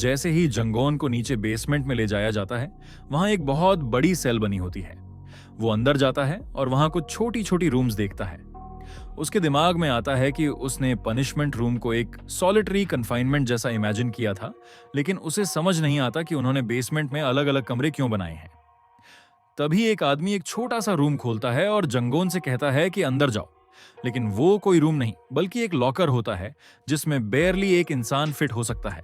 जैसे ही जंगोन को नीचे बेसमेंट में ले जाया जाता है, वहां एक बहुत बड़ी सेल बनी होती है। वो अंदर जाता है और वहां कुछ छोटी छोटी रूम्स देखता है। उसके दिमाग में आता है कि उसने पनिशमेंट रूम को एक सॉलिटरी कन्फाइनमेंट जैसा इमेजिन किया था, लेकिन उसे समझ नहीं आता कि उन्होंने बेसमेंट में अलग अलग कमरे क्यों बनाए हैं। तभी एक आदमी एक छोटा सा रूम खोलता है और जंगोन से कहता है कि अंदर जाओ। लेकिन वो कोई रूम नहीं बल्कि एक लॉकर होता है जिसमें बेयरली एक इंसान फिट हो सकता है।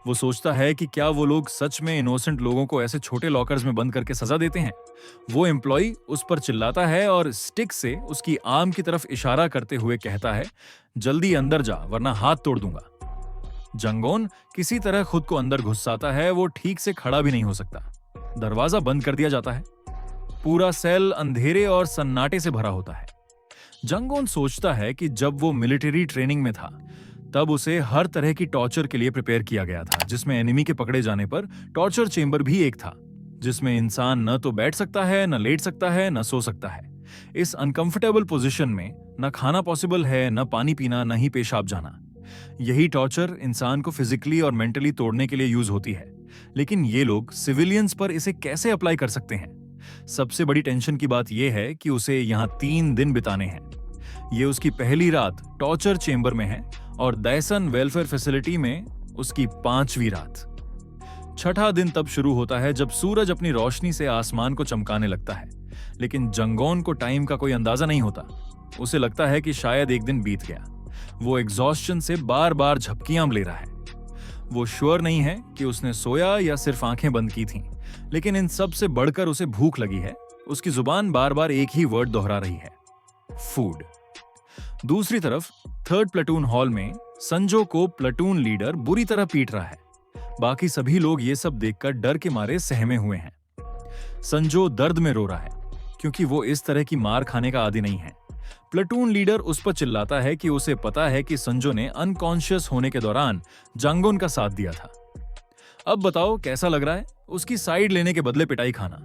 वो सोचता है कि क्या वो लोग सच में इनोसेंट लोगों को ऐसे छोटे लॉकर्स में बंद करके सजा देते हैं। वो एम्प्लॉय उस पर चिल्लाता है और स्टिक से उसकी आर्म की तरफ इशारा करते हुए कहता है, जल्दी अंदर जा वरना हाथ तोड़ दूंगा। जंगोन किसी तरह खुद को अंदर घुसाता है। वो ठीक से खड़ा भी नहीं हो सकता। दरवाजा बंद कर दिया जाता है। पूरा सेल अंधेरे और सन्नाटे से भरा होता है। जंगोन सोचता है कि जब वो मिलिट्री ट्रेनिंग में था तब उसे हर तरह की टॉर्चर के लिए प्रिपेयर किया गया था, जिसमें एनिमी के पकड़े जाने पर टॉर्चर चेंबर भी एक था, जिसमें इंसान न तो बैठ सकता है, न लेट सकता है, न सो सकता है। इस अनकंफर्टेबल पोजीशन में न खाना पॉसिबल है, न पानी पीना, न ही पेशाब जाना। यही टॉर्चर इंसान को फिजिकली और मेंटली तोड़ने के लिए यूज होती है। लेकिन ये लोग सिविलियंस पर इसे कैसे अप्लाई कर सकते हैं? सबसे बड़ी टेंशन की बात यह है कि उसे यहाँ 3 दिन बिताने हैं। ये उसकी पहली रात टॉर्चर चेंबर में है और दैसन वेलफेयर फैसिलिटी में उसकी 5वीं रात। छठा दिन तब शुरू होता है जब सूरज अपनी रोशनी से आसमान को चमकाने लगता है। लेकिन जंगोन को टाइम का कोई अंदाजा नहीं होता। उसे लगता है कि शायद एक दिन बीत गया। वो एग्जॉस्शन से बार बार झपकियां ले रहा है। वो श्योर नहीं है कि उसने सोया या सिर्फ आंखें बंद की थीं। लेकिन इन सब से बढ़कर उसे भूख लगी है। उसकी जुबान बार बार एक ही वर्ड दोहरा रही है, फूड। दूसरी तरफ 3rd प्लेटून हॉल में संजो को प्लेटून लीडर बुरी तरह पीट रहा है। बाकी सभी लोग ये सब देखकर डर के मारे सहमे हुए हैं। संजो दर्द में रो रहा है क्योंकि वो इस तरह की मार खाने का आदी नहीं है। प्लेटून लीडर उस पर चिल्लाता है कि उसे पता है कि संजो ने अनकॉन्शियस होने के दौरान जंगोन का साथ दिया था। अब बताओ कैसा लग रहा है उसकी साइड लेने के बदले पिटाई खाना।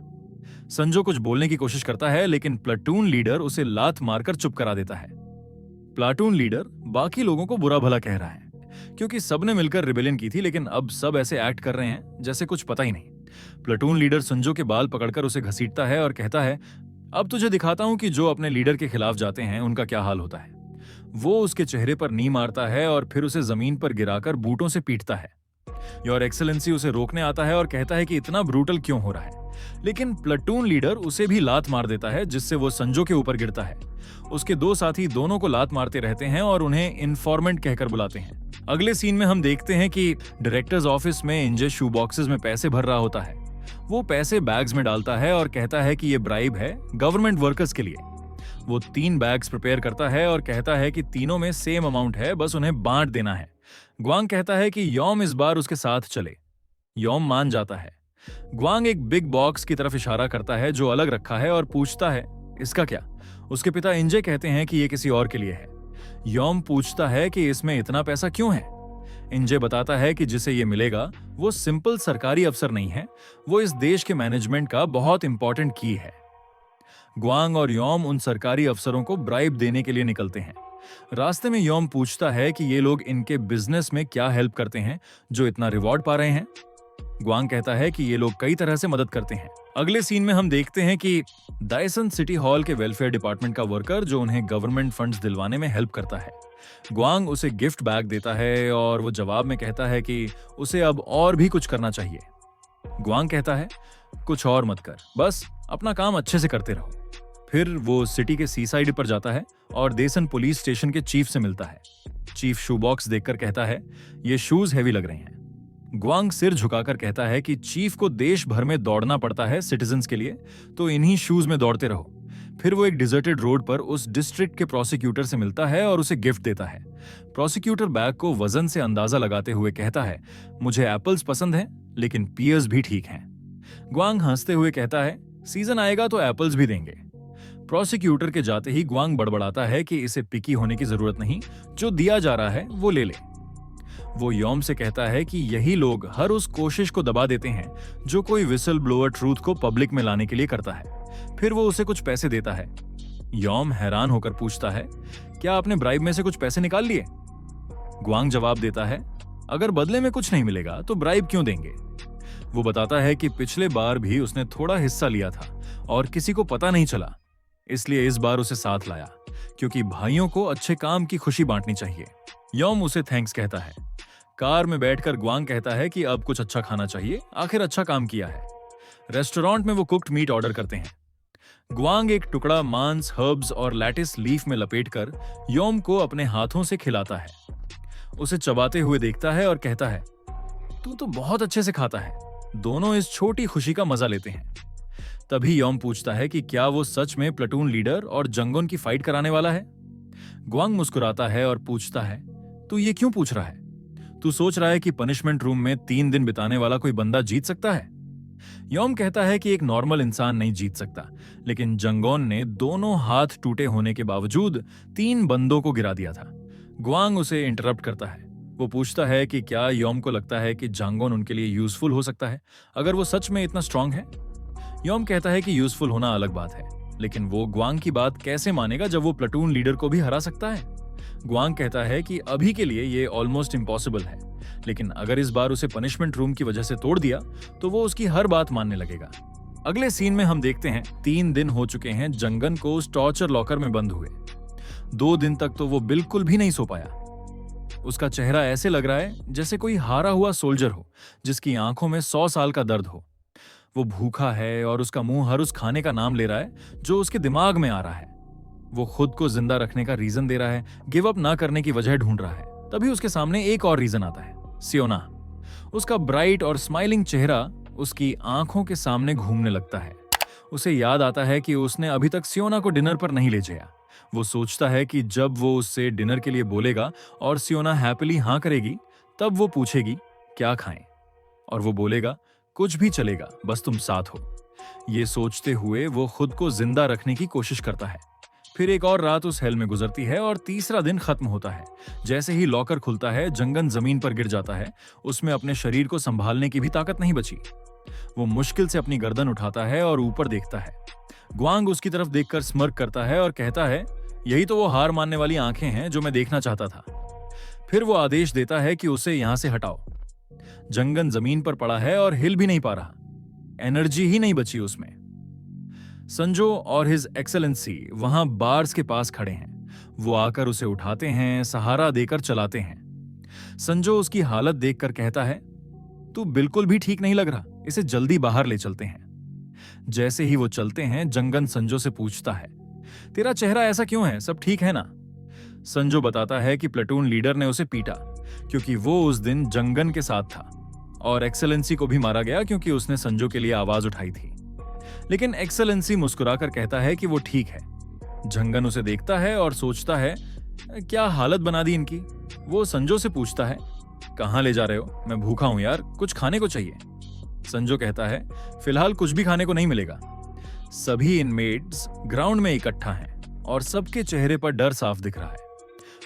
संजो कुछ बोलने की कोशिश करता है लेकिन प्लेटून लीडर उसे लात मारकर चुप करा देता है। प्लेटून लीडर बाकी लोगों को बुरा भला कह रहा है क्योंकि सबने मिलकर रिबेलियन की थी, लेकिन अब सब ऐसे एक्ट कर रहे हैं जैसे कुछ पता ही नहीं। प्लेटून लीडर संजो के बाल पकड़कर उसे घसीटता है और कहता है, अब तुझे दिखाता हूं कि जो अपने लीडर के खिलाफ जाते हैं उनका क्या हाल होता है। वो उसके चेहरे पर नी मारता है और फिर उसे जमीन पर गिराकर बूटों से पीटता है। योर एक्सेलेंसी उसे रोकने आता है और कहता है कि इतना ब्रूटल क्यों हो रहा है। लेकिन प्लेटून लीडर उसे भी लात मार देता है जिससे वो संजो के ऊपर गिरता है। उसके 2 साथी दोनों को लात मारते रहते हैं और उन्हें इन्फॉर्मेंट कहकर बुलाते हैं। अगले सीन में हम देखते हैं कि डायरेक्टर्स ऑफिस में इंजे शू बॉक्सेस में पैसे भर रहा होता है। वो पैसे बैग्स में डालता है और कहता है कि ये ब्राइब है गवर्नमेंट वर्कर्स के लिए। वो 3 बैग्स प्रिपेयर करता है और कहता है कि तीनों में सेम अमाउंट है, बस उन्हें बांट देना है। ग्वांग कहता है कि योम इस बार उसके साथ चले। योम मान जाता है। ग्वांग एक बिग बॉक्स की तरफ इशारा करता है जो अलग रखा है और पूछता है, इसका क्या? उसके पिता इंजे कहते हैं कि ये किसी और के लिए है। योम पूछता है कि इसमें इतना पैसा क्यों है। इंजे बताता है कि जिसे ये मिलेगा वो सिंपल सरकारी अफसर नहीं है, वो इस देश के मैनेजमेंट का बहुत इंपॉर्टेंट की है। ग्वांग और योम उन सरकारी अफसरों को ब्राइब देने के लिए निकलते हैं। रास्ते में योम पूछता है कि ये लोग इनके बिजनेस में क्या हेल्प करते हैं जो इतना रिवॉर्ड पा रहे हैं। ग्वांग कहता है कि ये लोग कई तरह से मदद करते हैं। अगले सीन में हम देखते हैं कि डायसन सिटी हॉल के वेलफेयर डिपार्टमेंट का वर्कर जो उन्हें गवर्नमेंट फंड्स दिलवाने में हेल्प करता है। ग्वांग उसे गिफ्ट बैग देता है और वो जवाब में कहता है कि उसे अब और भी कुछ करना चाहिए। ग्वांग कहता है, कुछ और मत कर, बस अपना काम अच्छे से करते रहो। फिर वो सिटी के सी साइड पर जाता है और देसन पुलिस स्टेशन के चीफ से मिलता है। चीफ शू बॉक्स देखकर कहता है, ये शूज हैवी लग रहे हैं। ग्वांग सिर झुकाकर कहता है कि चीफ को देश भर में दौड़ना पड़ता है सिटीजन्स के लिए, तो इन्हीं शूज में दौड़ते रहो। फिर वो एक डिजर्टेड रोड पर उस डिस्ट्रिक्ट के प्रोसिक्यूटर से मिलता है और उसे गिफ्ट देता है। प्रोसिक्यूटर बैग को वजन से अंदाजा लगाते हुए कहता है, मुझे एप्पल्स पसंद हैं, लेकिन पियर्स भी ठीक हैं। ग्वांग हंसते हुए कहता है, सीजन आएगा तो एप्पल्स भी देंगे। प्रोसिक्यूटर के जाते ही ग्वांग बड़बड़ाता है कि इसे पिकी होने की जरूरत नहीं, जो दिया जा रहा है वो ले ले। वो योम से कहता है कि यही लोग हर उस कोशिश को दबा देते हैं जो कोई विसल ब्लोअर ट्रूथ को पब्लिक में लाने के लिए करता है। फिर वो उसे कुछ पैसे देता है। योम हैरान होकर पूछता है, क्या आपने ब्राइब में से कुछ पैसे निकाल लिए? ग्वांग जवाब देता है, अगर बदले में कुछ नहीं मिलेगा तो ब्राइब क्यों देंगे? वो बताता है कि पिछले बार भी उसने थोड़ा हिस्सा लिया था और किसी को पता नहीं चला, इसलिए इस बार उसे साथ लाया, क्योंकि भाइयों को अच्छे काम की खुशी बांटनी चाहिए। यौम उसे थैंक्स कहता है। कार में बैठकर ग्वांग कहता है कि अब कुछ अच्छा खाना चाहिए, आखिर अच्छा काम किया है। रेस्टोरेंट में वो कुक्ड मीट ऑर्डर करते हैं। ग्वांग एक टुकड़ा मांस, हर्ब्स और लैटिस लीफ में लपेटकर योम को अपने हाथों से खिलाता है। उसे चबाते हुए देखता है और कहता है, तू तो बहुत अच्छे से खाता है। दोनों इस छोटी खुशी का मजा लेते हैं। तभी योम पूछता है कि क्या वो सच में प्लेटून लीडर और जंगोन की फाइट कराने वाला है। ग्वांग मुस्कुराता है और पूछता है, तू ये क्यों पूछ रहा है? तू सोच रहा है कि पनिशमेंट रूम में 3 दिन बिताने वाला कोई बंदा जीत सकता है? योम कहता है कि एक नॉर्मल इंसान नहीं जीत सकता, लेकिन जंगोन ने दोनों हाथ टूटे होने के बावजूद 3 बंदों को गिरा दिया था। ग्वांग उसे इंटरप्ट करता है। वो पूछता है कि क्या योम को लगता है कि जंगोन उनके लिए यूजफुल हो सकता है अगर वो सच में इतना स्ट्रांग है। योम कहता है कि यूजफुल होना अलग बात है, लेकिन वो ग्वांग की बात कैसे मानेगा जब वो प्लेटून लीडर को भी हरा सकता है। ग्वांग कहता है कि अभी के लिए ये ऑलमोस्ट इम्पॉसिबल है, लेकिन अगर इस बार उसे पनिशमेंट रूम की वजह से तोड़ दिया तो वो उसकी हर बात मानने लगेगा। अगले सीन में हम देखते हैं 3 दिन हो चुके हैं जंगन को उस टॉर्चर लॉकर में बंद हुए। 2 दिन तक तो वो बिल्कुल भी नहीं सो पाया। उसका चेहरा ऐसे लग रहा है जैसे कोई हारा हुआ सोल्जर हो जिसकी आंखों में 100 साल का दर्द हो। वो भूखा है और उसका मुंह हर उस खाने का नाम ले रहा है जो उसके दिमाग में आ रहा है। वो खुद को जिंदा रखने का रीजन दे रहा है, गिव अप ना करने की वजह ढूंढ रहा है। तभी उसके सामने एक और रीजन आता है, सियोना। उसका ब्राइट और स्माइलिंग चेहरा उसकी आंखों के सामने घूमने लगता है। उसे याद आता है कि उसने अभी तक सियोना को डिनर पर नहीं ले जाया। वो सोचता है कि जब वो उससे डिनर के लिए बोलेगा और सियोना हैप्पीली हाँ करेगी, तब वो पूछेगी क्या खाएं, और वो बोलेगा कुछ भी चलेगा, बस तुम साथ हो। ये सोचते हुए वो खुद को जिंदा रखने की कोशिश करता है। फिर एक और रात उस हेल में गुजरती है और तीसरा दिन खत्म होता है। जैसे ही लॉकर खुलता है, जंगन जमीन पर गिर जाता है। उसमें अपने शरीर को संभालने की भी ताकत नहीं बची। वो मुश्किल से अपनी गर्दन उठाता है और ऊपर देखता है। ग्वांग उसकी तरफ देखकर स्मर्क करता है और कहता है, यही तो वो हार मानने वाली आंखें हैं जो मैं देखना चाहता था। फिर वो आदेश देता है कि उसे यहां से हटाओ। जंगन जमीन पर पड़ा है और हिल भी नहीं पा रहा। एनर्जी ही नहीं बची उसमें। संजो और हिज एक्सेलेंसी वहां बार्स के पास खड़े हैं। वो आकर उसे उठाते हैं, सहारा देकर चलाते हैं। संजो उसकी हालत देखकर कहता है, तू बिल्कुल भी ठीक नहीं लग रहा, इसे जल्दी बाहर ले चलते हैं। जैसे ही वो चलते हैं, जंगन संजो से पूछता है, तेरा चेहरा ऐसा क्यों है, सब ठीक है ना? संजो बताता है कि प्लेटून लीडर ने उसे पीटा क्योंकि वो उस दिन जंगन के साथ था, और एक्सेलेंसी को भी मारा गया क्योंकि उसने संजो के लिए आवाज उठाई थी। लेकिन एक्सेलेंसी मुस्कुराकर कहता है कि वो ठीक है। जंगन उसे देखता है और सोचता है, क्या हालत बना दी इनकी। वो संजो से पूछता है, कहां ले जा रहे हो? मैं भूखा हूं यार, कुछ खाने को चाहिए। संजो कहता है, फिलहाल कुछ भी खाने को नहीं मिलेगा। सभी इनमेट्स ग्राउंड में इकट्ठा हैं और सबके चेहरे पर डर साफ दिख रहा है।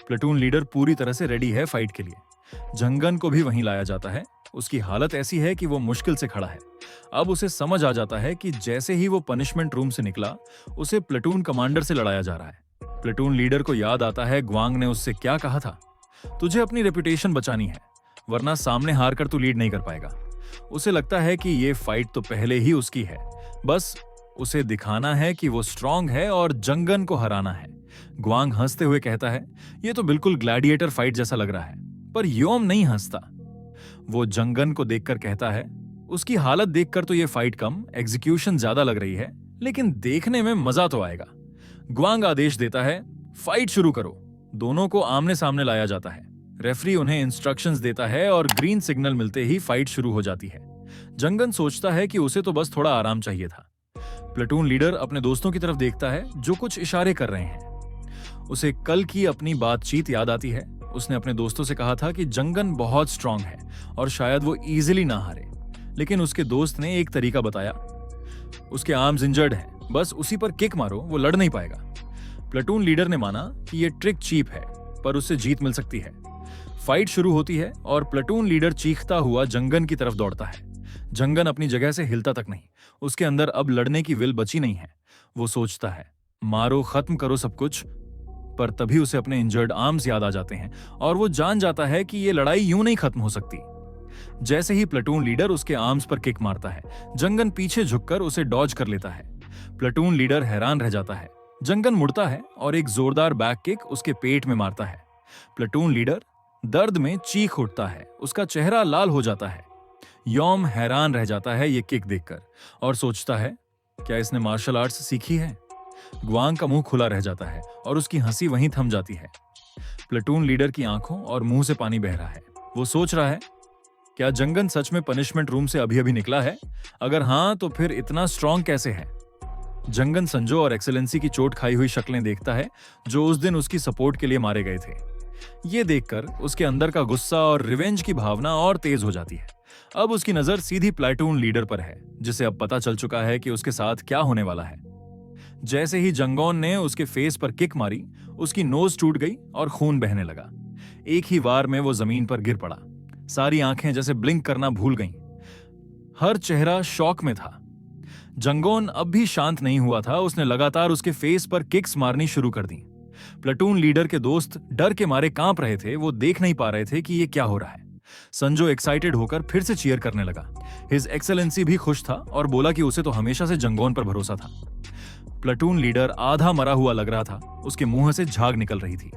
प्लेटून लीडर पूरी तरह से रेडी है फाइट के लिए। जंगन को भी वहीं लाया जाता है। उसकी हालत ऐसी है कि वो मुश्किल से खड़ा है। अब उसे समझ आ जाता है कि जैसे ही वो पनिशमेंट रूम से निकला, उसे प्लेटून कमांडर से लड़ाया जा रहा है। प्लेटून लीडर को याद आता है ग्वांग ने उससे क्या कहा था, तुझे अपनी रेपुटेशन बचानी है, वरना सामने हार कर तू लीड नहीं कर पाएगा। उसे लगता है कि ये फाइट तो पहले ही उसकी है, बस उसे दिखाना है कि वो स्ट्रांग है और जंगन को हराना है। ग्वांग हंसते हुए कहता है, ये तो बिल्कुल ग्लैडिएटर फाइट जैसा लग रहा है। पर योम नहीं हंसता। वो जंगन को देखकर कहता है, उसकी हालत देखकर तो ये फाइट कम, एग्जीक्यूशन ज्यादा लग रही है, लेकिन देखने में मजा तो आएगा। ग्वांग आदेश देता है, फाइट शुरू करो। दोनों को आमने सामने लाया जाता है। रेफरी उन्हें इंस्ट्रक्शंस देता है और ग्रीन सिग्नल मिलते ही फाइट शुरू हो जाती है। जंगन सोचता है कि उसे तो बस थोड़ा आराम चाहिए था। प्लेटून लीडर अपने दोस्तों की तरफ देखता है जो कुछ इशारे कर रहे हैं। उसे कल की अपनी बातचीत याद आती है। उसने अपने दोस्तों से कहा था कि जंगन बहुत स्ट्रांग है और शायद वो इजीली ना हारे, लेकिन उसके दोस्त ने एक तरीका बताया, उसके आर्म्स इंजर्ड हैं, बस उसी पर किक मारो, वो लड़ नहीं पाएगा। प्लेटून लीडर ने माना कि ये ट्रिक चीप है, पर उससे जीत मिल सकती है। फाइट शुरू होती है और प्लेटून लीडर चीखता हुआ जंगन की तरफ दौड़ता है। जंगन अपनी जगह से हिलता तक नहीं। उसके अंदर अब लड़ने की विल बची नहीं है। वो सोचता है, मारो, खत्म करो सब कुछ। पर तभी उसे अपने इंजर्ड आर्म्स याद आ जाते हैं और वो जान जाता है कि ये लड़ाई यूं नहीं खत्म हो सकती। जैसे ही प्लेटून लीडर उसके आर्म्स पर किक मारता है, जंगन पीछे झुककर उसे डॉज कर लेता है। प्लेटून लीडर हैरान रह जाता है। जंगन मुड़ता है और एक जोरदार बैक किक उसके पेट में मारता है। प्लेटून लीडर दर्द में चीख उठता है, उसका चेहरा लाल हो जाता है। यॉम हैरान रह जाता है ये किक देखकर और सोचता है, क्या इसने मार्शल आर्ट्स सीखी है? ग्वांग का मुंह खुला रह जाता है और उसकी हंसी वहीं थम जाती है। प्लेटून लीडर की आंखों और मुंह से पानी बह रहा है। वो सोच रहा है, क्या जंगन सच में पनिशमेंट रूम से अभी अभी निकला है? अगर हाँ, तो फिर इतना स्ट्रांग कैसे है? जंगन संजो और एक्सेलेंसी की चोट खाई हुई शक्लें देखता है जो उस दिन उसकी सपोर्ट के लिए मारे गए थे। ये देखकर उसके अंदर का गुस्सा और रिवेंज की भावना और तेज हो जाती है। अब उसकी नजर सीधी प्लेटून लीडर पर है, जिसे अब पता चल चुका है कि उसके साथ क्या होने वाला है। जैसे ही जंगोन ने उसके फेस पर किक मारी, उसकी नोज टूट गई और खून बहने लगा। एक ही वार में वो जमीन पर गिर पड़ा। सारी आंखें जैसे ब्लिंक करना भूल गईं। हर चेहरा शॉक में था। जंगोन अब भी शांत नहीं हुआ था। उसने लगातार उसके फेस पर किक्स मारनी शुरू कर दी। प्लेटून लीडर के दोस्त डर के मारे कांप रहे थे। वो देख नहीं पा रहे थे कि ये क्या हो रहा है। संजो एक्साइटेड होकर फिर से चीयर करने लगा। हिज एक्सेलेंसी भी खुश था और बोला कि उसे तो हमेशा से जंगोन पर भरोसा था। प्लेटून लीडर आधा मरा हुआ लग रहा था। उसके मुंह से झाग निकल रही थी।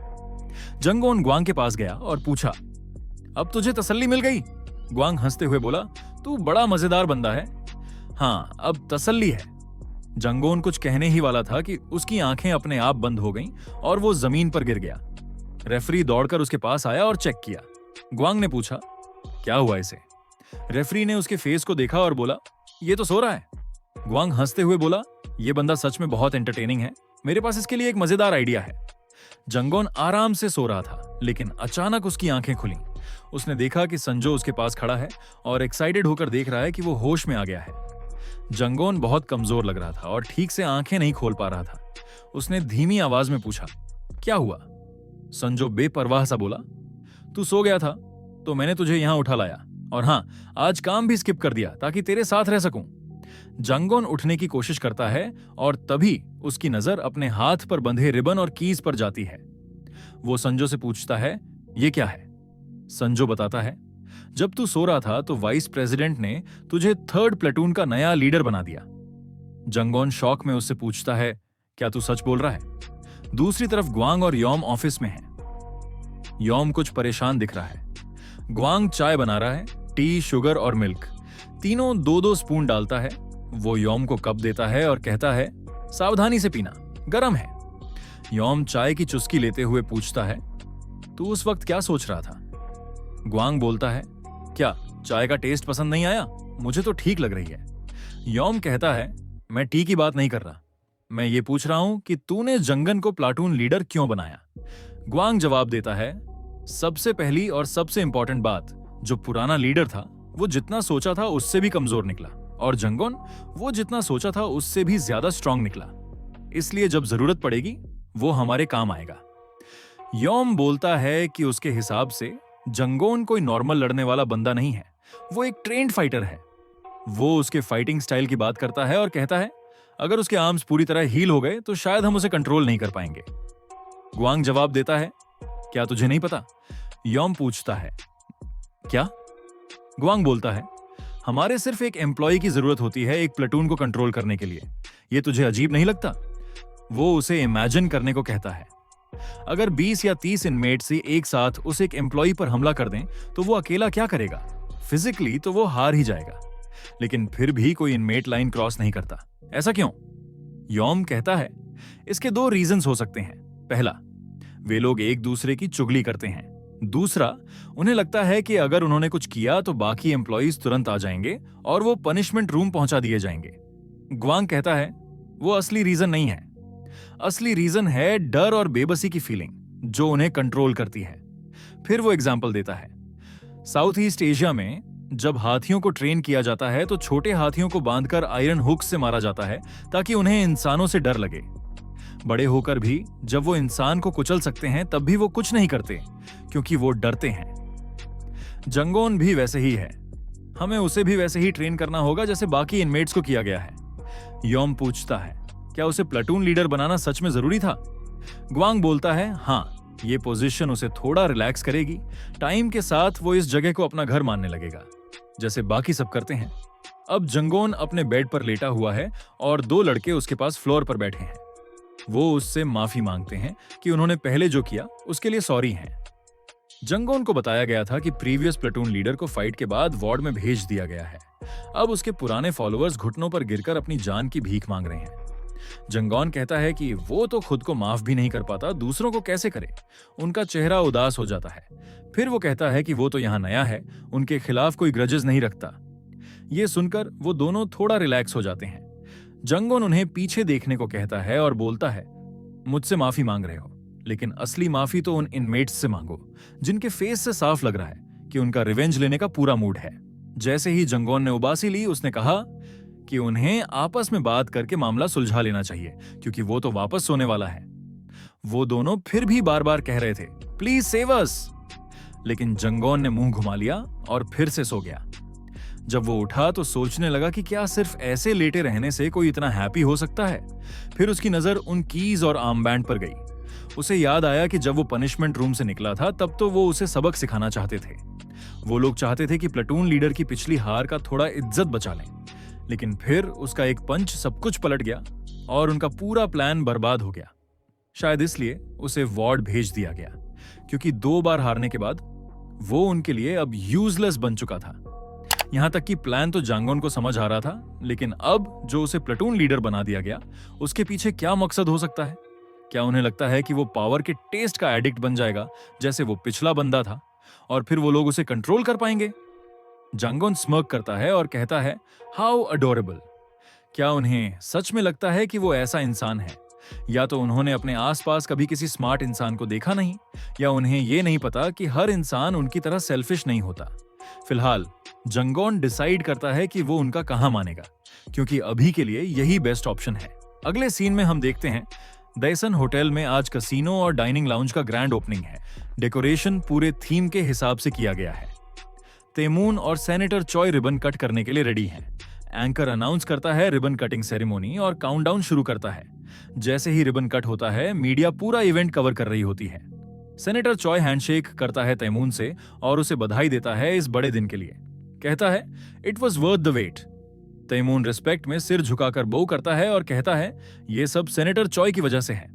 जंगोन ग्वांग के पास गया और पूछा, अब तुझे तसल्ली मिल गई? ग्वांग हंसते हुए बोला, तू बड़ा मजेदार बंदा है। हाँ, अब तसल्ली है। जंगोन कुछ कहने ही वाला था कि उसकी आंखें अपने आप बंद हो गईं और वो जमीन पर गिर गया। रेफरी दौड़कर उसके पास आया और चेक किया। ग्वांग ने पूछा, क्या हुआ इसे? रेफरी ने उसके फेस को देखा और बोला, ये तो सो रहा है। ग्वांग हंसते हुए बोला, ये बंदा सच में बहुत एंटरटेनिंग है। मेरे पास इसके लिए एक मजेदार आइडिया है। जंगोन आराम से सो रहा था, लेकिन अचानक उसकी आंखें खुली। उसने देखा कि संजो उसके पास खड़ा है और एक्साइटेड होकर देख रहा है कि वो होश में आ गया है। जंगोन बहुत कमजोर लग रहा था और ठीक से आंखें नहीं खोल पा रहा था। उसने धीमी आवाज में पूछा, क्या हुआ? संजो बेपरवाह सा बोला, तू सो गया था तो मैंने तुझे यहां उठा लाया, और हां, आज काम भी स्किप कर दिया ताकि तेरे साथ रह सकूं। जंगोन उठने की कोशिश करता है और तभी उसकी नजर अपने हाथ पर बंधे रिबन और कीज पर जाती है। वो संजो से पूछता है, ये क्या है? संजो बताता है, जब तू सो रहा था तो वाइस प्रेसिडेंट ने तुझे थर्ड प्लेटून का नया लीडर बना दिया। जंगोन शॉक में उससे पूछता है, क्या तू सच बोल रहा है? दूसरी तरफ ग्वांग और यॉम ऑफिस में हैं। यॉम कुछ परेशान दिख रहा है। ग्वांग चाय बना रहा है, टी, शुगर और मिल्क। तीनों 2-2 स्पून डालता है। वो यॉम को कप देता है और कहता है, सावधानी से पीना, गरम है। यॉम चाय की चुस्की लेते हुए पूछता है, तू उस वक्त क्या सोच रहा था? ग्वांग बोलता है, क्या चाय का टेस्ट पसंद नहीं आया? मुझे तो ठीक लग रही है। यॉम कहता है, मैं टी की बात नहीं कर रहा। मैं ये पूछ रहा हूं कि तूने जंगन को प्लाटून लीडर क्यों बनाया? ग्वांग जवाब देता है, सबसे पहली और सबसे इंपॉर्टेंट बात, जो पुराना लीडर था वो जितना सोचा था उससे भी कमजोर निकला, और जंगोन वो जितना सोचा था उससे भी ज्यादा स्ट्रांग निकला। इसलिए जब जरूरत पड़ेगी वो हमारे काम आएगा। यॉम बोलता है कि उसके हिसाब से जंगोन कोई नॉर्मल लड़ने वाला बंदा नहीं है, वो एक ट्रेन्ड फाइटर है। वो उसके फाइटिंग स्टाइल की बात करता है और कहता है, अगर उसके आर्म्स पूरी तरह हील हो गए तो शायद हम उसे कंट्रोल नहीं कर पाएंगे। ग्वांग जवाब देता है, क्या तुझे नहीं पता? यॉम पूछता है, क्या? ग्वांग बोलता है, हमारे सिर्फ एक एम्प्लॉय की जरूरत होती है एक प्लेटून को कंट्रोल करने के लिए। ये तुझे अजीब नहीं लगता? वो उसे इमेजिन करने को कहता है। अगर 20 या 30 इनमेट से एक साथ उस एक एम्प्लॉय पर हमला कर दें तो वो अकेला क्या करेगा? फिजिकली तो वो हार ही जाएगा, लेकिन फिर भी कोई इनमेट लाइन क्रॉस नहीं करता। ऐसा क्यों? यॉम कहता है, इसके 2 रीजंस हो सकते हैं। पहला, वे लोग एक दूसरे की चुगली करते हैं। दूसरा, उन्हें लगता है कि अगर उन्होंने कुछ किया तो बाकी एम्प्लॉइज तुरंत आ जाएंगे और वो पनिशमेंट रूम पहुंचा दिए जाएंगे। ग्वांग कहता है, वो असली रीजन नहीं है। असली रीजन है डर और बेबसी की फीलिंग जो उन्हें कंट्रोल करती है। फिर वो एग्जाम्पल देता है, साउथ ईस्ट एशिया में जब हाथियों को ट्रेन किया जाता है तो छोटे हाथियों को बांधकर आयरन हुक से मारा जाता है ताकि उन्हें इंसानों से डर लगे। बड़े होकर भी जब वो इंसान को कुचल सकते हैं तब भी वो कुछ नहीं करते क्योंकि वो डरते हैं। जंगोन भी वैसे ही है। हमें उसे भी वैसे ही ट्रेन करना होगा जैसे बाकी इनमेट्स को किया गया है। यॉम पूछता है, क्या उसे प्लेटून लीडर बनाना सच में जरूरी था? ग्वांग बोलता है हाँ, ये पोजीशन उसे थोड़ा रिलैक्स करेगी। टाइम के साथ वो इस जगह को अपना घर मानने लगेगा, जैसे बाकी सब करते हैं। अब जंगोन अपने बेड पर लेटा हुआ है और दो लड़के उसके पास फ्लोर पर बैठे हैं। वो उससे माफी मांगते हैं कि उन्होंने पहले जो किया उसके लिए सॉरी हैं। जंगोन को बताया गया था कि प्रीवियस प्लेटून लीडर को फाइट के बाद वार्ड में भेज दिया गया है। अब उसके पुराने फॉलोअर्स घुटनों पर गिरकर अपनी जान की भीख मांग रहे हैं। जंगोन कहता है कि वो तो खुद को माफ भी नहीं कर पाता, दूसरों को कैसे करे। उनका चेहरा उदास हो जाता है। फिर वो कहता है कि वो तो यहाँ नया है, उनके खिलाफ कोई ग्रजेस नहीं रखता। ये सुनकर वो दोनों थोड़ा रिलैक्स हो जाते हैं। जंगोन उन्हें पीछे देखने को कहता है और बोलता है, मुझसे माफी मांग रहे हो, लेकिन असली माफी तो उन इनमेट्स से मांगो जिनके फेस से साफ लग रहा है कि उनका रिवेंज लेने का पूरा मूड है। जैसे ही जंगोन ने उबासी ली, उसने कहा कि उन्हें आपस में बात करके मामला सुलझा लेना चाहिए, क्योंकि वो तो वापस सोने वाला है। वो दोनों फिर भी बार बार कह रहे थे, प्लीज सेव अस, लेकिन जंगोन ने मुंह घुमा लिया और फिर से सो गया। जब वो उठा तो सोचने लगा कि क्या सिर्फ ऐसे लेटे रहने से कोई इतना हैप्पी हो सकता है। फिर उसकी नजर उन कीज और आर्मबैंड पर गई। उसे याद आया कि जब वो पनिशमेंट रूम से निकला था तब तो वो उसे सबक सिखाना चाहते थे। वो लोग चाहते थे कि प्लेटून लीडर की पिछली हार का थोड़ा इज्जत बचा लें, लेकिन फिर उसका एक पंच सब कुछ पलट गया और उनका पूरा प्लान बर्बाद हो गया। शायद इसलिए उसे वार्ड भेज दिया गया, क्योंकि 2 बार हारने के बाद वो उनके लिए अब यूजलेस बन चुका था। यहां तक कि प्लान तो जांगोन को समझ आ रहा था, लेकिन अब जो उसे प्लेटून लीडर बना दिया गया, उसके पीछे क्या मकसद हो सकता है? क्या उन्हें लगता है कि वो पावर के टेस्ट का एडिक्ट बन जाएगा, जैसे वो पिछला बंदा था, और फिर वो लोग उसे कंट्रोल कर पाएंगे? जांगोन स्मर्क करता है और कहता है, हाउ अडोरेबल। क्या उन्हें सच में लगता है कि वो ऐसा इंसान है, या तो उन्होंने अपने आसपास कभी किसी स्मार्ट इंसान को देखा नहीं, या उन्हें ये नहीं पता कि हर इंसान उनकी तरह सेल्फिश नहीं होता। फिलहाल जंगोन डिसाइड करता है कि वो उनका कहां मानेगा, क्योंकि अभी के लिए यही बेस्ट ऑप्शन है। अगले सीन में हम देखते हैं दैसन होटल में आज कसीनो और डाइनिंग लाउंज का ग्रैंड ओपनिंग है। डेकोरेशन पूरे थीम के हिसाब से किया गया है। तेमून और सेनेटर चॉय रिबन कट करने के लिए रेडी हैं। एंकर अनाउंस करता है रिबन कटिंग सेरेमनी और काउंटडाउन शुरू करता है। जैसे ही रिबन कट होता है, मीडिया पूरा इवेंट कवर कर रही होती है। सेनेटर चॉय हैंडशेक करता है तैमून से और उसे बधाई देता है इस बड़े दिन के लिए। कहता है, it was worth the wait. Taimur respect में सिर झुकाकर बो करता है और कहता है, यह सब सेनेटर चॉय की वजह से है।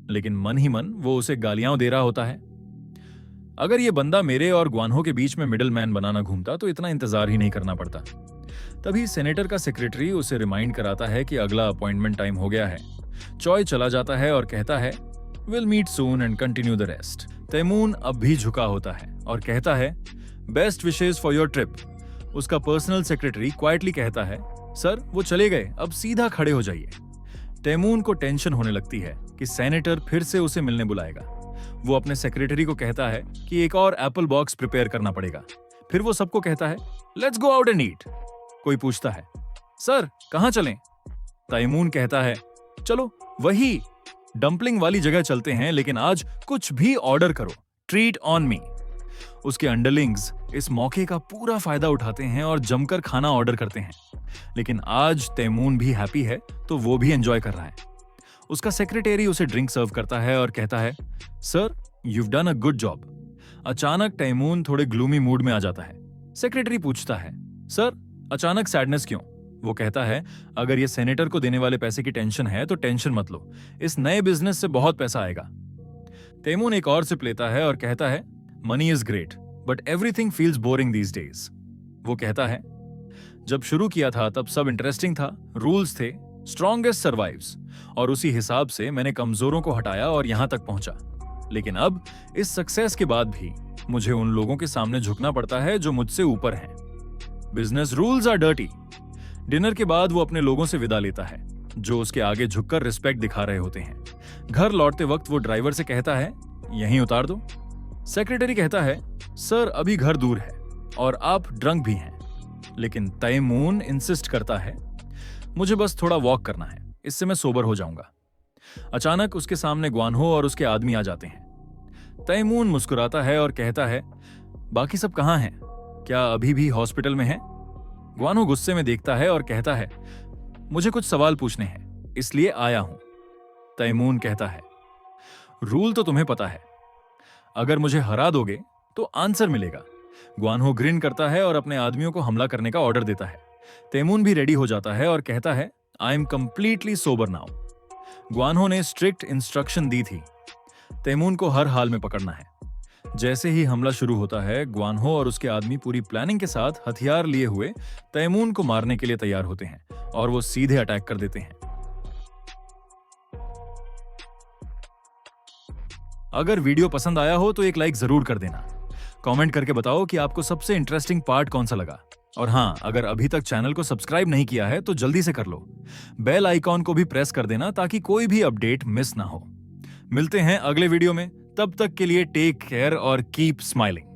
लेकिन मन ही मन वो उसे गालियां दे रहा होता है। अगर ये बंदा मेरे और ग्वान्हो के बीच में मिडिल मैन बनाना घूमता तो इतना इंतजार ही नहीं करना पड़ता। तभी सेनेटर का सेक्रेटरी उसे रिमाइंड कराता है कि अगला अपॉइंटमेंट टाइम हो गया है। चॉय चला जाता है और कहता है, will meet soon and continue the rest. तैमून अब भी झुका होता है और कहता है, best wishes for your trip. उसका पर्सनल सेक्रेटरी क्वाइटली कहता है, सर वो चले गए, अब सीधा खड़े हो जाइए। तैमून को टेंशन होने लगती है कि सेनेटर फिर से उसे मिलने बुलाएगा। वो अपने सेक्रेटरी को कहता है कि एक और एप्पल बॉक्स प्रिपेयर करना पड़ेगा। फिर वो सबको कहता है, let's go out and eat. कोई पूछता है, सर कहां चलें? तैमून कहता है, चलो वही डंपलिंग वाली जगह चलते हैं, लेकिन आज कुछ भी ऑर्डर करो, ट्रीट ऑन मी। उसके अंडरलिंग्स इस मौके का पूरा फायदा उठाते हैं और जमकर खाना ऑर्डर करते हैं। लेकिन आज तैमून भी हैप्पी है तो वो भी एंजॉय कर रहा है। उसका सेक्रेटरी उसे ड्रिंक सर्व करता है और कहता है, sir you've done a good job। अचानक तैमून थोड़े ग्लूमी मूड में आ जाता है। सेक्रेटरी पूछता है, सर अचानक सैडनेस क्यों? वो कहता है, अगर ये सेनेटर को देने वाले पैसे की टेंशन है तो टेंशन मत लो, इस नए बिजनेस से बहुत पैसा आएगा। तैमून एक और सिप लेता है और कहता है, money is great but everything feels boring these days. वो कहता है, जब शुरू किया था तब सब इंटरेस्टिंग था, रूल्स थे, स्ट्रॉन्गेस्ट सर्वाइव्स, और उसी हिसाब से मैंने कमजोरों को हटाया और यहां तक पहुंचा। लेकिन अब इस सक्सेस के बाद भी मुझे उन लोगों के सामने झुकना पड़ता है जो मुझसे ऊपर हैं। Business rules are dirty. Dinner के बाद वो अपने लोगों से विदा लेता है, जो उसके आगे झुककर रिस्पेक्ट दिखा रहे होते हैं। घर लौटते वक्त वो ड्राइवर से कहता है, यहीं उतार दो। सेक्रेटरी कहता है, सर अभी घर दूर है और आप ड्रंक भी हैं। लेकिन तैमून इंसिस्ट करता है, मुझे बस थोड़ा वॉक करना है, इससे मैं सोबर हो जाऊंगा। अचानक उसके सामने ग्वान्हो और उसके आदमी आ जाते हैं। तैमून मुस्कुराता है और कहता है, बाकी सब कहां हैं? क्या अभी भी हॉस्पिटल में हैं? ग्वान्हो गुस्से में देखता है और कहता है, मुझे कुछ सवाल पूछने हैं, इसलिए आया हूं। तैमून कहता है, रूल तो तुम्हें पता है, अगर मुझे हरा दोगे तो आंसर मिलेगा। ग्वानहो ग्रिन करता है और अपने आदमियों को हमला करने का ऑर्डर देता है। तैमून भी रेडी हो जाता है और कहता है, I am completely sober now. Gwanho ने स्ट्रिक्ट इंस्ट्रक्शन दी थी, तैमून को हर हाल में पकड़ना है। जैसे ही हमला शुरू होता है, ग्वानहो और उसके आदमी पूरी प्लानिंग के साथ हथियार लिए हुए तैमून को मारने के लिए तैयार होते हैं और वो सीधे अटैक कर देते हैं। अगर वीडियो पसंद आया हो तो एक लाइक जरूर कर देना। कमेंट करके बताओ कि आपको सबसे इंटरेस्टिंग पार्ट कौन सा लगा। और हाँ, अगर अभी तक चैनल को सब्सक्राइब नहीं किया है तो जल्दी से कर लो। बेल आइकॉन को भी प्रेस कर देना ताकि कोई भी अपडेट मिस ना हो। मिलते हैं अगले वीडियो में, तब तक के लिए टेक केयर और कीप स्माइलिंग।